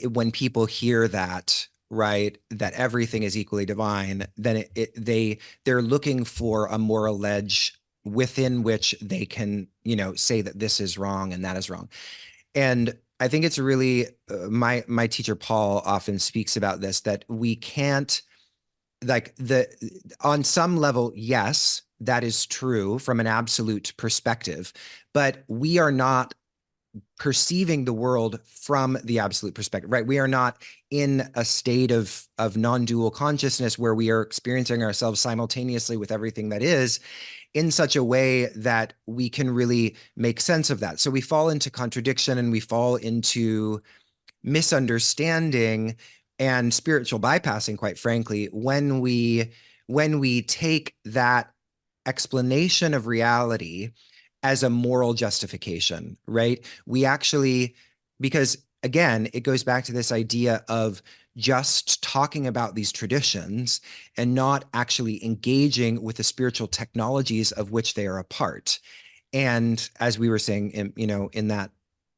when people hear that, right, that everything is equally divine, then they're looking for a moral edge within which they can, say that this is wrong and that is wrong. And I think it's really my teacher Paul often speaks about this, that we can't, like, on some level, yes, that is true from an absolute perspective, but we are not perceiving the world from the absolute perspective, right? We are not in a state of non-dual consciousness where we are experiencing ourselves simultaneously with everything that is, in such a way that we can really make sense of that. So we fall into contradiction, and we fall into misunderstanding and spiritual bypassing, quite frankly, when we take that explanation of reality as a moral justification, right? We actually, because again, it goes back to this idea of just talking about these traditions and not actually engaging with the spiritual technologies of which they are a part. And as we were saying, in that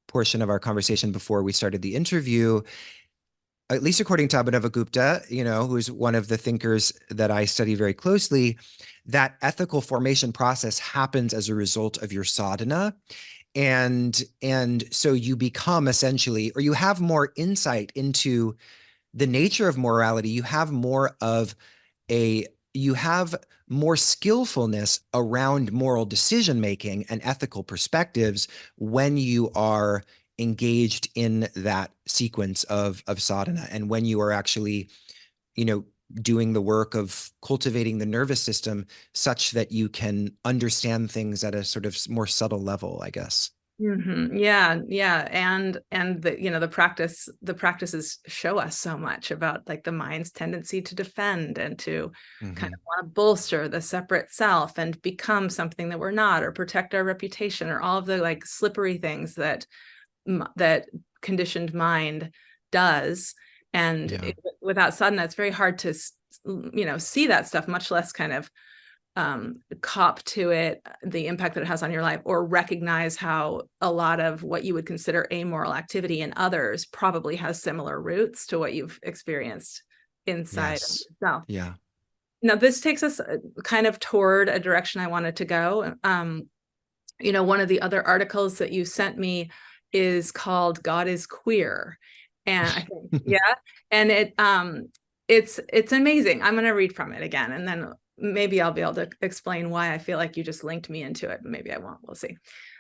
portion of our conversation before we started the interview, at least according to Abhinavagupta, who's one of the thinkers that I study very closely, that ethical formation process happens as a result of your sadhana. And so you become essentially, or you have more insight into the nature of morality. You have more skillfulness around moral decision making and ethical perspectives when you are engaged in that sequence of sadhana, and when you are actually, doing the work of cultivating the nervous system such that you can understand things at a sort of more subtle level, I guess. Mm-hmm. Yeah. And the practices show us so much about like the mind's tendency to defend and to kind of want to bolster the separate self and become something that we're not, or protect our reputation, or all of the like slippery things that conditioned mind does. And without sadhana, it's very hard to see that stuff, much less kind of cop to it, the impact that it has on your life, or recognize how a lot of what you would consider amoral activity in others probably has similar roots to what you've experienced inside of yourself. Yeah. Now, this takes us kind of toward a direction I wanted to go. One of the other articles that you sent me is called "God is Queer," and I think, and it's amazing. I'm going to read from it again, and then maybe I'll be able to explain why I feel like you just linked me into it. Maybe I won't. We'll see.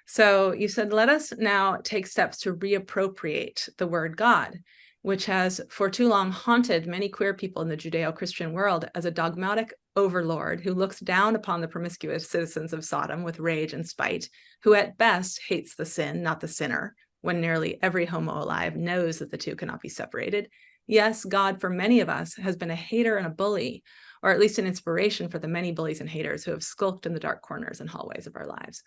So you said, let us now take steps to reappropriate the word God, which has for too long haunted many queer people in the Judeo-Christian world as a dogmatic overlord who looks down upon the promiscuous citizens of Sodom with rage and spite, who at best hates the sin, not the sinner, when nearly every homo alive knows that the two cannot be separated. Yes, God, for many of us, has been a hater and a bully, or at least an inspiration for the many bullies and haters who have skulked in the dark corners and hallways of our lives.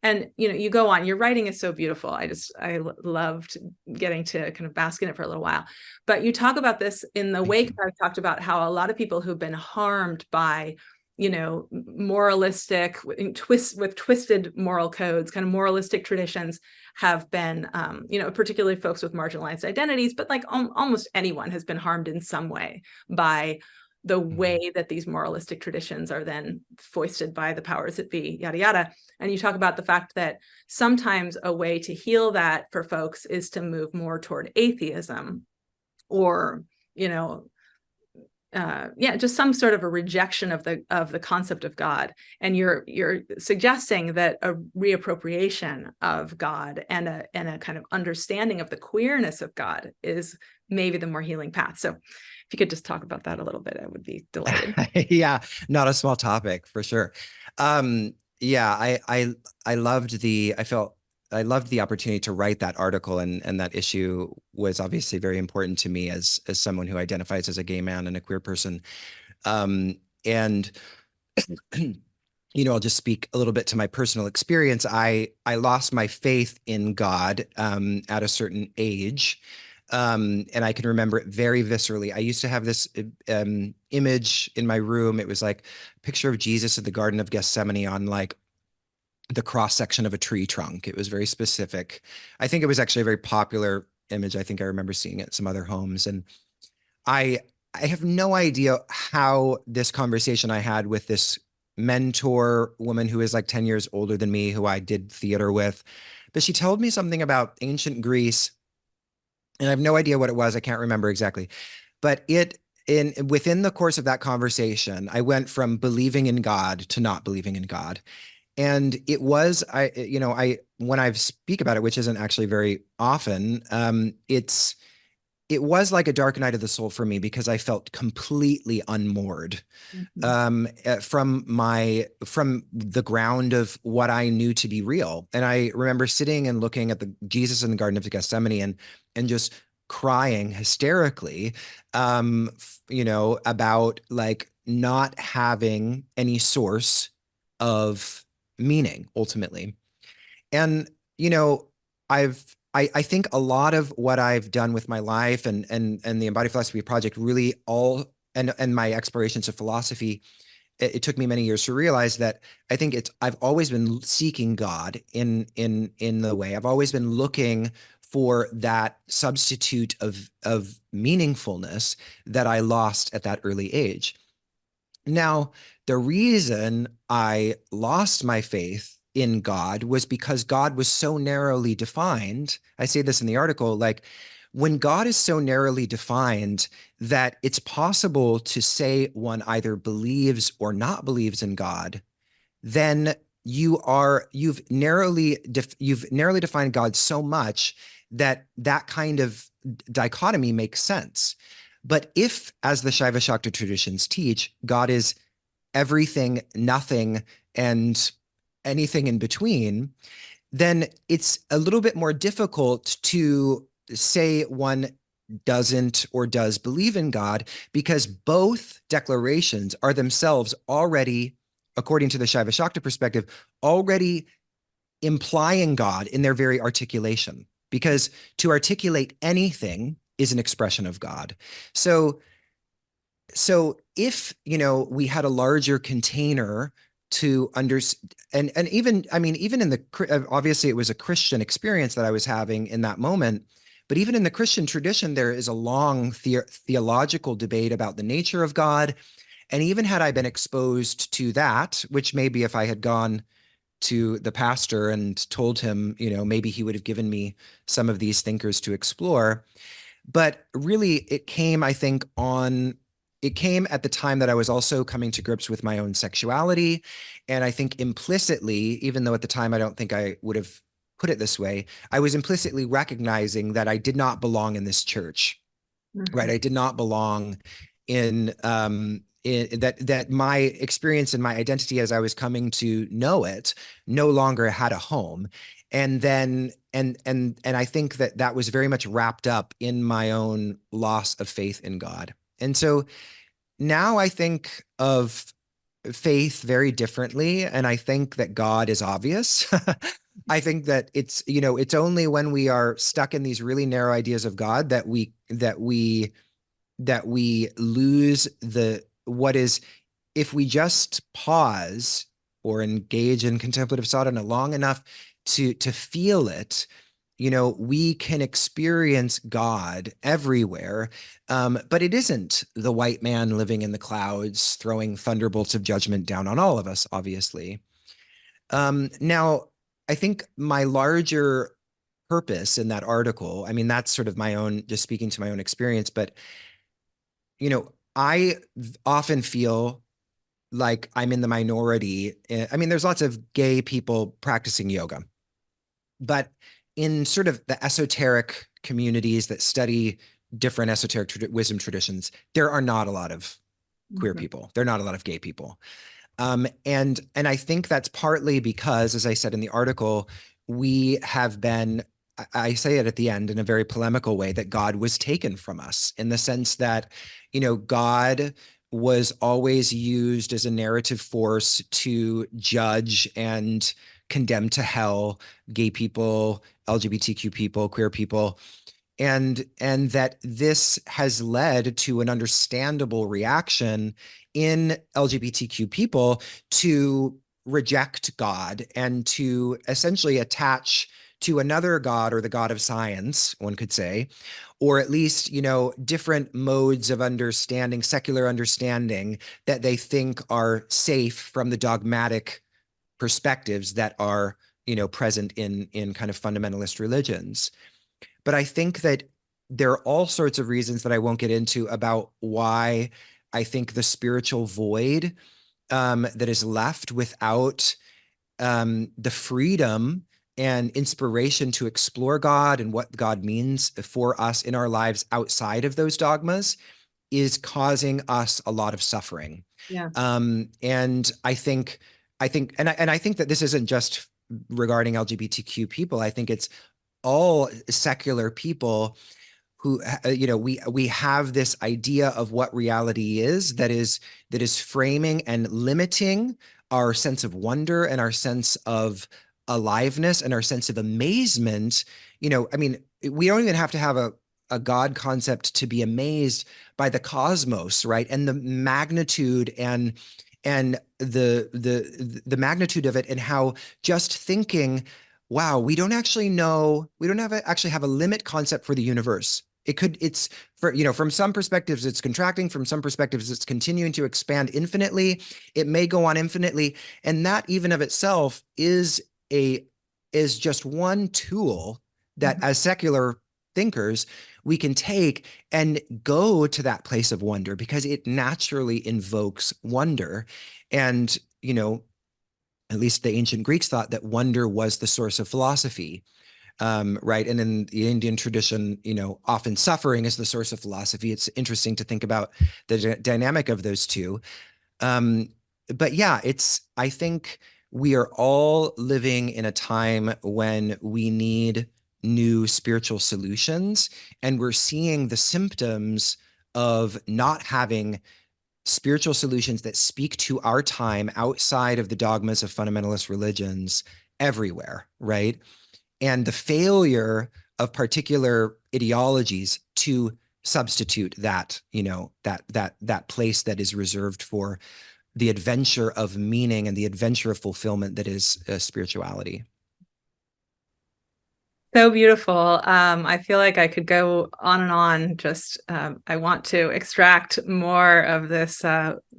And, you know, you go on, your writing is so beautiful. I loved getting to kind of bask in it for a little while. But you talk about this in the wake, I've talked about how a lot of people who've been harmed by, you know, moralistic with twisted moral codes, kind of moralistic traditions have been, you know, particularly folks with marginalized identities, but like almost anyone has been harmed in some way by the way that these moralistic traditions are then foisted by the powers that be, yada, yada. And you talk about the fact that sometimes a way to heal that for folks is to move more toward atheism or, you know, just some sort of a rejection of the concept of God. And you're suggesting that a reappropriation of God and a kind of understanding of the queerness of God is maybe the more healing path. So if you could just talk about that a little bit, I would be delighted. Yeah, not a small topic for sure. Yeah, I loved I loved the opportunity to write that article, and that issue was obviously very important to me as someone who identifies as a gay man and a queer person. And you know, I'll just speak a little bit to my personal experience. I lost my faith in God at a certain age. And I can remember it very viscerally. I used to have this image in my room. It was like a picture of Jesus in the Garden of Gethsemane on like the cross section of a tree trunk. It was very specific. I think it was actually a very popular image. I think I remember seeing it at some other homes. And I I have no idea how this conversation I had with this mentor woman who is like 10 years older than me, who I did theater with, but she told me something about ancient Greece, and I have no idea what it was. I can't remember exactly. But it in within the course of that conversation, I went from believing in God to not believing in God. And it was, I when I speak about it, which isn't actually very often, it was like a dark night of the soul for me because I felt completely unmoored from the ground of what I knew to be real. And I remember sitting and looking at the Jesus in the Garden of Gethsemane and just crying hysterically, about like not having any source of meaning ultimately. And, you know, I think a lot of what I've done with my life and the Embodied Philosophy Project really all and my explorations of philosophy, it took me many years to realize that I think I've always been seeking God in the way. I've always been looking for that substitute of meaningfulness that I lost at that early age. Now, the reason I lost my faith in God was because God was so narrowly defined. I say this in the article, like when God is so narrowly defined that it's possible to say one either believes or not believes in God, then you've narrowly defined God so much that that kind of dichotomy makes sense. But if, as the Shaiva Shakta traditions teach, God is everything, nothing, and anything in between, then it's a little bit more difficult to say one doesn't or does believe in God because both declarations are themselves already, according to the Shaiva Shakta perspective, already implying God in their very articulation. Because to articulate anything is an expression of God. So if, we had a larger container to and even, I mean, even in obviously it was a Christian experience that I was having in that moment, but even in the Christian tradition, there is a long theological debate about the nature of God. And even had I been exposed to that, which maybe if I had gone to the pastor and told him, maybe he would have given me some of these thinkers to explore. But really, it came at the time that I was also coming to grips with my own sexuality. And I think implicitly, even though at the time I don't think I would have put it this way, I was implicitly recognizing that I did not belong in this church, right? I did not belong in, that my experience and my identity as I was coming to know it no longer had a home. And then, and I think that was very much wrapped up in my own loss of faith in God. And so now I think of faith very differently, and I think that God is obvious. I think that it's only when we are stuck in these really narrow ideas of God that we lose the what is, if we just pause or engage in contemplative sadhana long enough to feel it, we can experience God everywhere. But it isn't the white man living in the clouds throwing thunderbolts of judgment down on all of us, obviously. Now, I think my larger purpose in that article, I mean, that's sort of my own, just speaking to my own experience, but, I often feel like I'm in the minority. I mean, there's lots of gay people practicing yoga, but in sort of the esoteric communities that study different esoteric wisdom traditions, there are not a lot of queer Mhm. people. There are not a lot of gay people. And I think that's partly because, as I said in the article, we have been, I say it at the end in a very polemical way, that God was taken from us, in the sense that, God was always used as a narrative force to judge and condemn to hell gay people, LGBTQ people, queer people, and that this has led to an understandable reaction in LGBTQ people to reject God and to essentially attach to another God, or the God of science, one could say, or at least, different modes of understanding, secular understanding, that they think are safe from the dogmatic perspectives that are, present in kind of fundamentalist religions. But I think that there are all sorts of reasons that I won't get into about why I think the spiritual void, that is left without, the freedom and inspiration to explore God and what God means for us in our lives outside of those dogmas, is causing us a lot of suffering. Yeah. And I think that this isn't just regarding LGBTQ people. I think it's all secular people who, we have this idea of what reality is, that is framing and limiting our sense of wonder and our sense of aliveness and our sense of amazement. I mean, we don't even have to have a God concept to be amazed by the cosmos, right? And the magnitude and the magnitude of it, and how just thinking, wow, we don't actually have a limit concept for the universe. It's for, from some perspectives, it's contracting, from some perspectives, it's continuing to expand infinitely. It may go on infinitely. And that even of itself is just one tool that, Mhm. as secular thinkers, we can take and go to that place of wonder, because it naturally invokes wonder. And, at least the ancient Greeks thought that wonder was the source of philosophy, right? And in the Indian tradition, often suffering is the source of philosophy. It's interesting to think about the dynamic of those two. Um, but yeah, I think we are all living in a time when we need new spiritual solutions, and we're seeing the symptoms of not having spiritual solutions that speak to our time outside of the dogmas of fundamentalist religions everywhere, right? And the failure of particular ideologies to substitute that, that place that is reserved for the adventure of meaning and the adventure of fulfillment that is, spirituality. So beautiful. I feel like I could go on and on. Just I want to extract more of this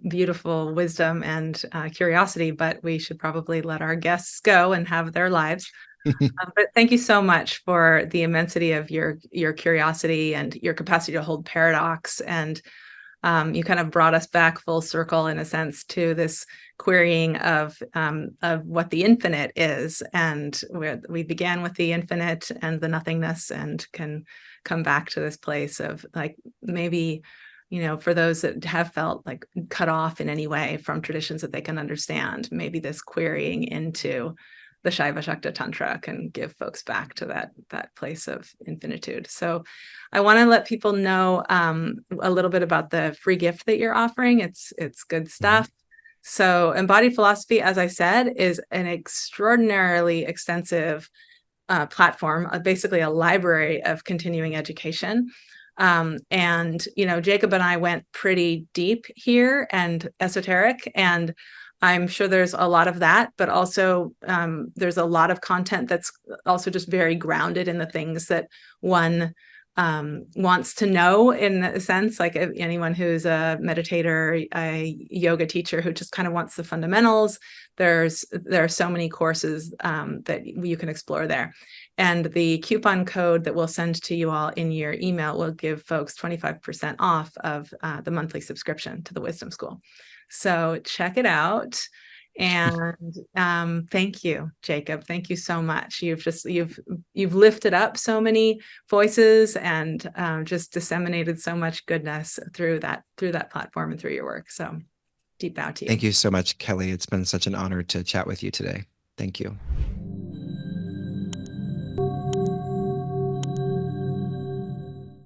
beautiful wisdom and curiosity, but we should probably let our guests go and have their lives. But thank you so much for the immensity of your curiosity and your capacity to hold paradox. And you kind of brought us back full circle, in a sense, to this querying of what the infinite is. And we began with the infinite and the nothingness, and can come back to this place of, like, maybe, for those that have felt like cut off in any way from traditions that they can understand, maybe this querying into the Shaiva Shakta Tantra can give folks back to that place of infinitude. So I want to let people know a little bit about the free gift that you're offering. It's good stuff. So Embodied Philosophy, as I said, is an extraordinarily extensive platform, basically a library of continuing education. And, Jacob and I went pretty deep here and esoteric, and I'm sure there's a lot of that, but also there's a lot of content that's also just very grounded in the things that one wants to know, in a sense, like anyone who's a meditator, a yoga teacher who just kind of wants the fundamentals. There are so many courses that you can explore there. And the coupon code that we'll send to you all in your email will give folks 25% off of the monthly subscription to the Wisdom School. So check it out. And thank you, Jacob. Thank you so much. You've lifted up so many voices and just disseminated so much goodness through that platform and through your work. So deep bow to you. Thank you so much, Kelly. It's been such an honor to chat with you today. Thank you.